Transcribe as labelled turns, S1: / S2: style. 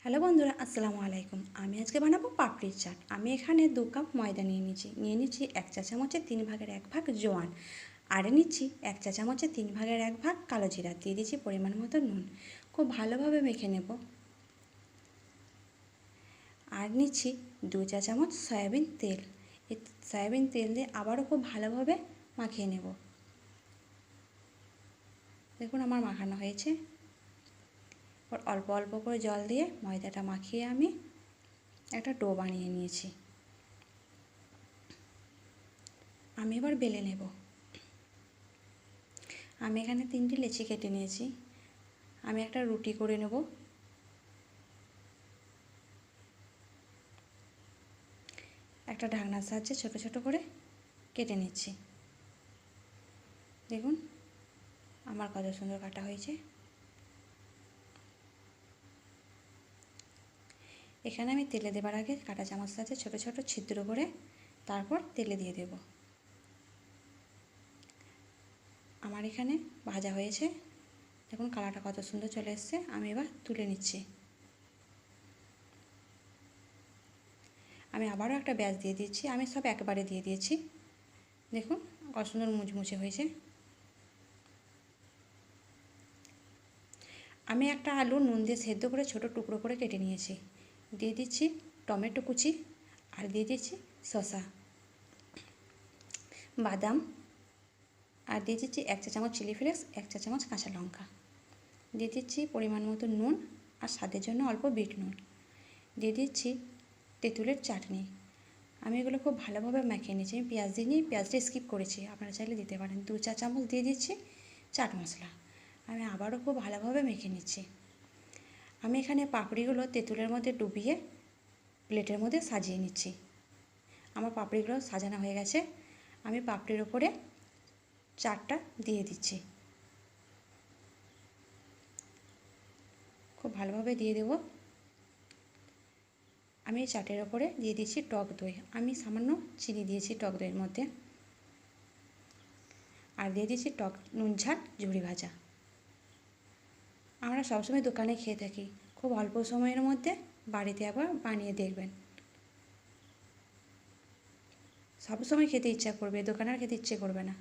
S1: Hello বন্ধুরা, আসসালামু আলাইকুম। আমি আজকে বানাবো পাপড়ির চাট। আমি এখানে 2 কাপ ময়দা নিয়ে নিচ্ছি 1 চা চামচের 3 ভাগের 1 ভাগ জোয়ান, আর নিচ্ছি 1 চা চামচের 3 ভাগের 1 ভাগ কালো জিরা, দিয়ে দিচ্ছি পরিমাণ মতো নুন। খুব ভালোভাবে মেখে নেব। আর নিচ্ছি 2 চা চামচ সয়াবিন তেল। এই সয়াবিন তেল দিয়ে আবারও খুব ভালোভাবে মাখিয়ে নেব। দেখুন আমার মাখানো হয়েছে। অল্প অল্প করে জল দিয়ে ময়দাটা মাখিয়ে আমি একটা ডো বানিয়ে নিয়েছি। আমি এবার বেলে নেব। আমি এখানে 3টি লেচি কেটে নিয়েছি। আমি একটা রুটি করে নেব। একটা ঢাকনার সাহায্যে ছোট ছোট করে কেটে নিচ্ছি। দেখুন আমার কত সুন্দর কাটা হয়েছে। এখানে আমি তেলে দেবার আগে কাঁটা চামচ সাহায্যে ছোট ছোট ছিদ্র করে তারপর তেলে দিয়ে দেব। আমার এখানে ভাজা হয়েছে। দেখুন কালারটা কত সুন্দর চলে এসছে। আমি এবার তুলে নিচ্ছি। আমি আবারও একটা ব্যাচ দিয়ে দিচ্ছি। আমি সব একবারে দিয়ে দিয়েছি। দেখুন কত সুন্দর মুচমুচে হয়েছে। আমি একটা আলু নুন দিয়ে সেদ্ধ করে ছোট টুকরো করে কেটে নিয়েছি। দিয়ে দিচ্ছি টমেটো কুচি, আর দিয়ে দিচ্ছি শসা, বাদাম, আর দিয়ে দিচ্ছি 1 চা চামচ চিলি ফ্লেক্স, 1 চা চামচ কাঁচা লঙ্কা। দিয়ে দিচ্ছি পরিমাণ মতো নুন, আর স্বাদের জন্য অল্প বিট নুন। দিয়ে দিচ্ছি তেঁতুলের চাটনি। আমি এগুলো খুব ভালোভাবে মাখিয়ে নিয়েছি। আমি পেঁয়াজ দিইনি, পেঁয়াজটা স্কিপ করেছি, আপনারা চাইলে দিতে পারেন। 2 চা চামচ দিয়ে দিচ্ছি চাট মশলা। আমি আবারও খুব ভালোভাবে মেখে নিচ্ছি। আমি এখানে পাপড়িগুলো তেঁতুলের মধ্যে ডুবিয়ে প্লেটের মধ্যে সাজিয়ে নিচ্ছি। আমার পাপড়িগুলো সাজানো হয়ে গেছে। আমি পাপড়ির ওপরে চাটটা দিয়ে দিচ্ছি। খুব ভালোভাবে দিয়ে দেব। আমি এই চাটের ওপরে দিয়ে দিচ্ছি টক দই। আমি সামান্য চিনি দিয়েছি টক দইয়ের মধ্যে, আর দিয়ে দিচ্ছি টক নুন ঝাল ঝুড়ি ভাজা। আমরা সবসময় দোকানে খেয়ে থাকি, খুব অল্প সময়ের মধ্যে বাড়িতে আবার বানিয়ে দেখবেন। সবসময় খেতে ইচ্ছা করবে, দোকানে আর খেতে ইচ্ছে করবে না।